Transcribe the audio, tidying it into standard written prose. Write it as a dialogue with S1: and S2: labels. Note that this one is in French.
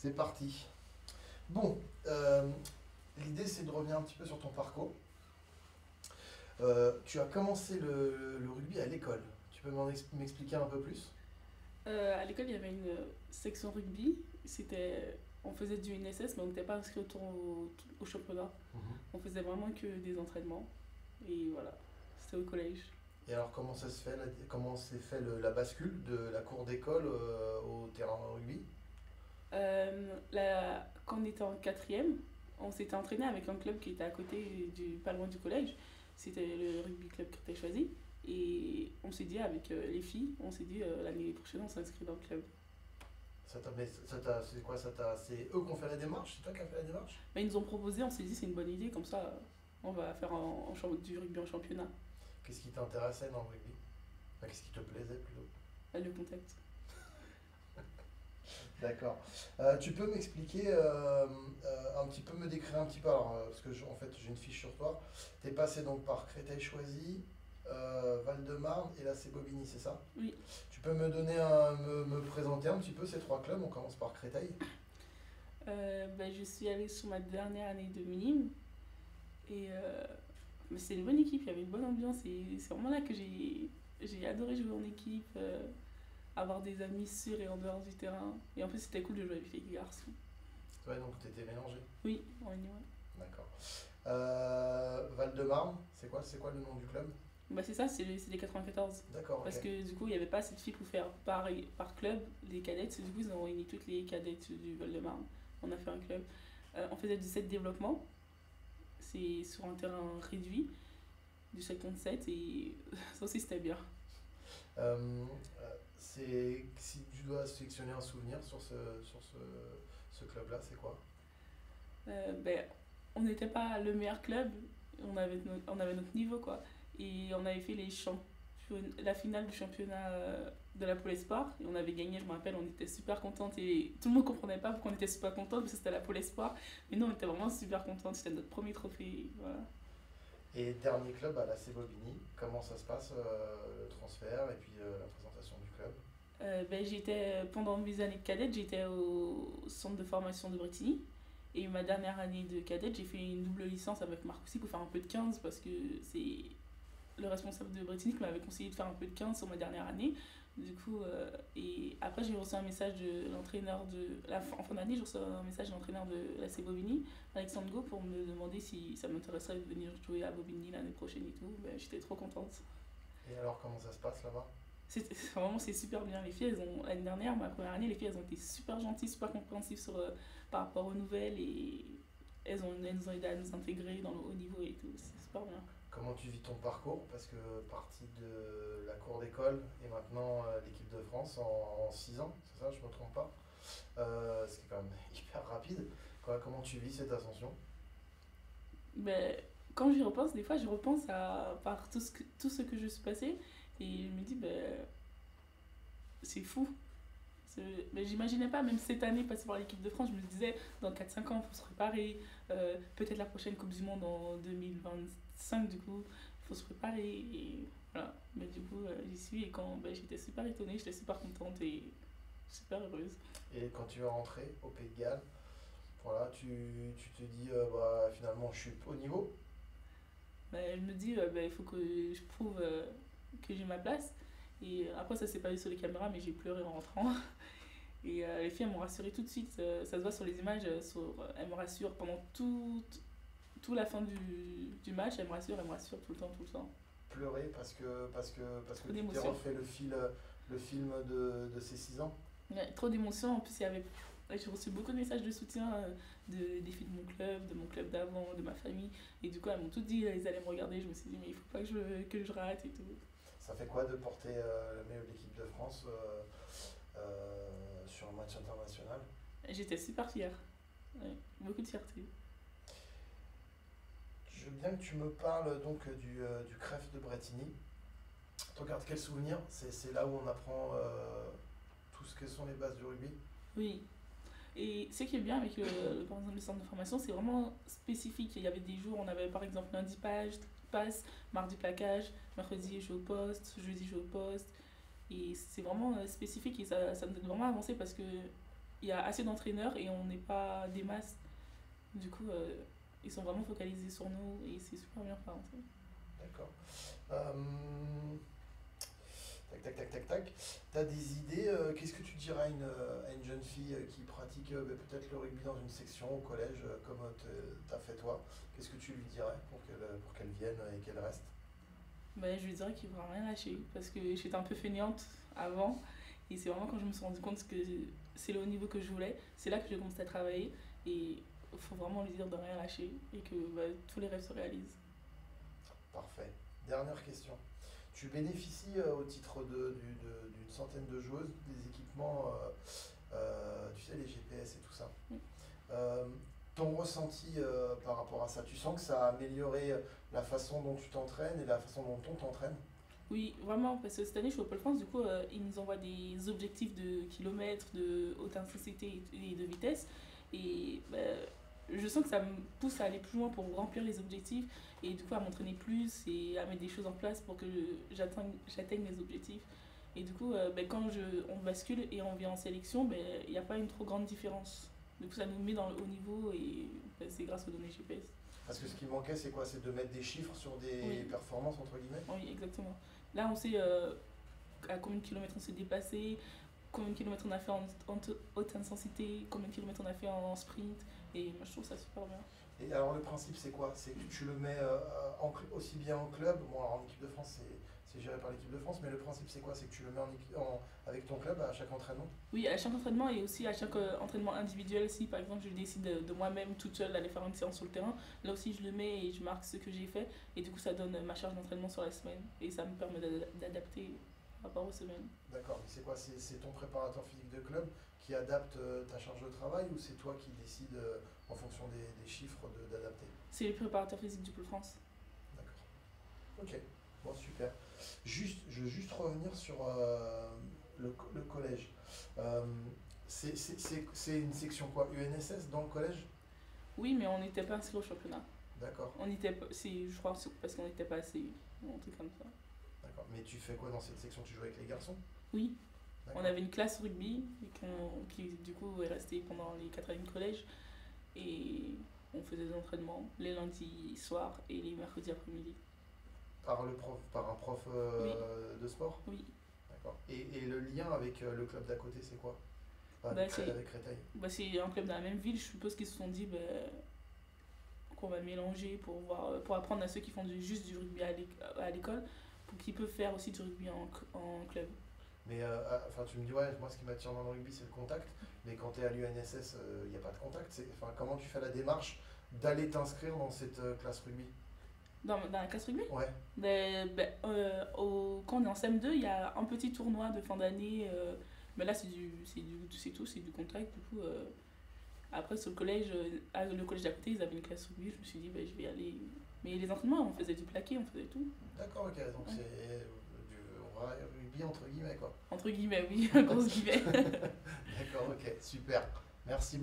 S1: C'est parti. Bon, l'idée c'est de revenir un petit peu sur ton parcours. Tu as commencé le rugby à l'école. Tu peux m'expliquer un peu plus?
S2: À l'école, il y avait une section rugby. On faisait du NSS, mais on n'était pas inscrit au championnat.
S1: Mhm.
S2: On faisait vraiment que des entraînements. Et voilà, c'était au collège.
S1: Et alors comment ça se fait, comment s'est fait la bascule de la cour d'école au terrain de rugby?
S2: Quand on était en quatrième, on s'était entraîné avec un club qui était à côté, pas loin du collège. C'était le rugby club que tu choisi. Et on s'est dit, avec les filles, on s'est dit l'année prochaine, on s'inscrit dans le club.
S1: C'est quoi c'est eux qui ont fait la démarche? C'est toi qui as fait la démarche?
S2: Mais ils nous ont proposé, on s'est dit, c'est une bonne idée, comme ça, on va faire du rugby en championnat.
S1: Qu'est-ce qui t'intéressait dans le rugby? Enfin, qu'est-ce qui te plaisait plutôt?
S2: Le contact.
S1: D'accord. Tu peux m'expliquer un petit peu, me décrire un petit peu, alors, parce que en fait j'ai une fiche sur toi. Tu es passé donc par Créteil-Choisy, Val-de-Marne et là c'est Bobigny, c'est ça?
S2: Oui.
S1: Tu peux me présenter un petit peu ces trois clubs? On commence par Créteil.
S2: Je suis allée sur ma dernière année de minime. Et mais c'est une bonne équipe, il y avait une bonne ambiance. Et c'est vraiment là que j'ai adoré jouer en équipe, avoir des amis sur et en dehors du terrain. Et en plus, c'était cool de jouer avec les garçons.
S1: Ouais, donc tu étais mélangé.
S2: Oui, on y va.
S1: D'accord. Val-de-Marne, c'est quoi le nom du club?
S2: Bah, c'est ça, c'est les 94.
S1: D'accord,
S2: Parce
S1: ok.
S2: que du coup, il n'y avait pas assez de filles pour faire par club les cadettes. Du coup, ils ont réuni toutes les cadettes du Val-de-Marne. On a fait un club. On faisait du 7 développement. C'est sur un terrain réduit, du 7 contre 7. Et ça aussi, c'était bien.
S1: Si tu dois sélectionner un souvenir ce club-là, c'est quoi?
S2: Ben, on n'était pas le meilleur club, on avait notre niveau quoi. Et on avait fait la finale du championnat de la Pôle Espoir et on avait gagné, je me rappelle, on était super contente et tout le monde comprenait pas pourquoi on était super contente parce que c'était la Pôle Espoir. Mais nous on était vraiment super contente, c'était notre premier trophée. Voilà.
S1: Et dernier club, à la Bobigny, comment ça se passe le transfert et puis la présentation du club?
S2: Pendant mes années de cadette, j'étais au centre de formation de Bretigny. Et ma dernière année de cadette, j'ai fait une double licence avec Marcoussi pour faire un peu de 15 parce que c'est le responsable de Bretigny qui m'avait conseillé de faire un peu de 15 sur ma dernière année. Du coup, et après, j'ai reçu un message de l'entraîneur en fin d'année, j'ai reçu un message de l'entraîneur de la C Bobigny, Alexandre Go, pour me demander si ça m'intéresserait de venir jouer à Bobigny l'année prochaine et tout. J'étais trop contente.
S1: Et alors, comment ça se passe là-bas?
S2: Vraiment, c'est super bien. Les filles, l'année dernière, ma première année, les filles, elles ont été super gentilles, super compréhensives par rapport aux nouvelles et elles nous ont aidé à nous intégrer dans le haut niveau et tout. C'est super bien.
S1: Comment tu vis ton parcours? Parce que parti de la cour d'école et maintenant l'équipe de France en 6 ans, c'est ça, je ne me trompe pas. Ce qui est quand même hyper rapide. Comment tu vis cette ascension?
S2: Mais quand j'y repense, des fois, je repense par tout ce que je suis passée et je me dis, c'est fou. Mais j'imaginais pas, même cette année, passer par l'équipe de France, je me disais, dans 4 5 ans, il faut se préparer. Peut-être la prochaine Coupe du Monde en 2025, du coup, il faut se préparer. Et voilà. Mais du coup, j'y suis et j'étais super étonnée, j'étais super contente et super heureuse.
S1: Et quand tu vas rentrer au Pays de Galles, voilà, tu te dis finalement je suis au niveau.
S2: Je me dis, il faut que je prouve que j'ai ma place. Et après, ça s'est pas vu sur les caméras, mais j'ai pleuré en rentrant. Et les filles, elles m'ont rassurée tout de suite. Ça se voit sur les images. Elles me rassurent pendant toute la fin du match. Elles me rassurent tout le temps, tout le temps.
S1: Pleurer parce que
S2: Trop
S1: tu t'es
S2: d'émotions.
S1: refait le film de ces 6 ans.
S2: Ouais, trop d'émotions. En plus, j'ai reçu beaucoup de messages de soutien des filles de mon club d'avant, de ma famille. Et du coup, elles m'ont toutes dit, elles allaient me regarder. Je me suis dit, mais il faut pas que je rate et tout.
S1: Ça fait quoi de porter le maillot de l'équipe de France sur un match international?
S2: J'étais super fière. Ouais, beaucoup de fierté.
S1: Je veux bien que tu me parles donc du CREF de Bretigny. Tu regardes quel souvenir? C'est là où on apprend tout ce que sont les bases du rugby.
S2: Oui. Et ce qui est bien avec par exemple, le centre de formation, c'est vraiment spécifique. Il y avait des jours, on avait par exemple lundi passe, mardi plaquage, mercredi jeu au poste, jeudi jeu au poste. Et c'est vraiment spécifique et ça nous aide vraiment à avancer parce que il y a assez d'entraîneurs et on n'est pas des masses. Du coup, ils sont vraiment focalisés sur nous et c'est super bien fait.
S1: D'accord. Tac, tac, tac, tac, tac. T'as des idées, qu'est-ce que tu dirais à une jeune fille qui pratique peut-être le rugby dans une section au collège, comme t'as fait toi? Qu'est-ce que tu lui dirais pour qu'elle vienne et qu'elle reste?
S2: Bah, je lui dirais qu'il ne faudra rien lâcher parce que j'étais un peu fainéante avant et c'est vraiment quand je me suis rendu compte que c'est le haut niveau que je voulais, c'est là que j'ai commencé à travailler et il faut vraiment lui dire de rien lâcher et que bah, tous les rêves se réalisent.
S1: Parfait. Dernière question. Tu bénéficies au titre d'une centaine de joueuses des équipements, tu sais, les GPS et tout ça.
S2: Mm.
S1: Euh, Ton ressenti par rapport à ça, tu sens que ça a amélioré la façon dont tu t'entraînes et la façon dont on t'entraîne?
S2: Oui, vraiment, parce que cette année je suis au Pôle France, du coup ils nous envoient des objectifs de kilomètres, de haute intensité et de vitesse et bah, je sens que ça me pousse à aller plus loin pour remplir les objectifs et du coup à m'entraîner plus et à mettre des choses en place pour que j'atteigne les objectifs. Et du coup, ben, quand on bascule et on vient en sélection, ben, il n'y a pas une trop grande différence. Du coup, ça nous met dans le haut niveau et ben, c'est grâce aux données GPS.
S1: Parce que ce qui manquait, c'est quoi? C'est de mettre des chiffres sur des
S2: Oui.
S1: performances, entre guillemets?
S2: Oui, exactement. Là, on sait à combien de kilomètres on s'est dépassé, combien de kilomètres on a fait en haute intensité, combien de kilomètres on a fait en sprint. Et moi, je trouve ça super bien.
S1: Et alors le principe c'est quoi? C'est que tu le mets aussi bien en club, bon alors en équipe de France c'est géré par l'équipe de France, mais le principe c'est quoi? C'est que tu le mets avec ton club à chaque entraînement?
S2: Oui, à chaque entraînement et aussi à chaque entraînement individuel. Si par exemple je décide de moi-même toute seule d'aller faire une séance sur le terrain, là aussi je le mets et je marque ce que j'ai fait. Et du coup ça donne ma charge d'entraînement sur la semaine. Et ça me permet d'adapter par rapport aux semaines.
S1: D'accord, mais c'est quoi? C'est ton préparateur physique de club qui adapte ta charge de travail ou c'est toi qui décides en fonction des chiffres d'adapter?
S2: C'est le préparateur physique du Pôle France.
S1: D'accord. Ok, bon super. Je veux juste revenir sur le collège. Euh, c'est une section quoi? UNSS dans le collège?
S2: Oui, mais on n'était pas inscrit au championnat.
S1: D'accord,
S2: On était pas, je crois c'est parce qu'on n'était pas assez, un truc comme ça.
S1: d'accord. Mais tu fais quoi dans cette section? Tu joues avec les garçons?
S2: Oui,
S1: D'accord.
S2: on avait une classe rugby qui du coup est restée pendant les 4 années de collège et on faisait des entraînements les lundis soirs et les mercredis après-midi.
S1: Par un prof
S2: Oui.
S1: de sport?
S2: Oui,
S1: D'accord. Et le lien avec le club d'à côté, c'est quoi?
S2: bah,
S1: Avec Créteil.
S2: bah, c'est un club dans la même ville, je suppose qu'ils se sont dit bah, qu'on va mélanger pour apprendre à ceux qui font juste du rugby à l'école pour qu'ils peuvent faire aussi du rugby en club.
S1: Mais enfin, tu me dis, ouais, moi ce qui m'attire dans le rugby, c'est le contact. Mais quand tu es à l'UNSS, il n'y a pas de contact. Enfin, comment tu fais la démarche d'aller t'inscrire dans cette classe rugby?
S2: Dans la classe rugby
S1: Ouais,
S2: quand on est en CM2, il y a un petit tournoi de fin d'année. Mais là, c'est tout, c'est du contact. Du coup, après, sur le collège, le collège d'à côté, ils avaient une classe rugby. Je me suis dit, bah, je vais y aller. Mais les entraînements, on faisait du plaqué, on faisait tout.
S1: d'accord, ok. Donc
S2: Ouais.
S1: c'est du rugby entre guillemets, quoi.
S2: Entre guillemets, oui, grosse guillemets.
S1: D'accord, ok, super. Merci beaucoup.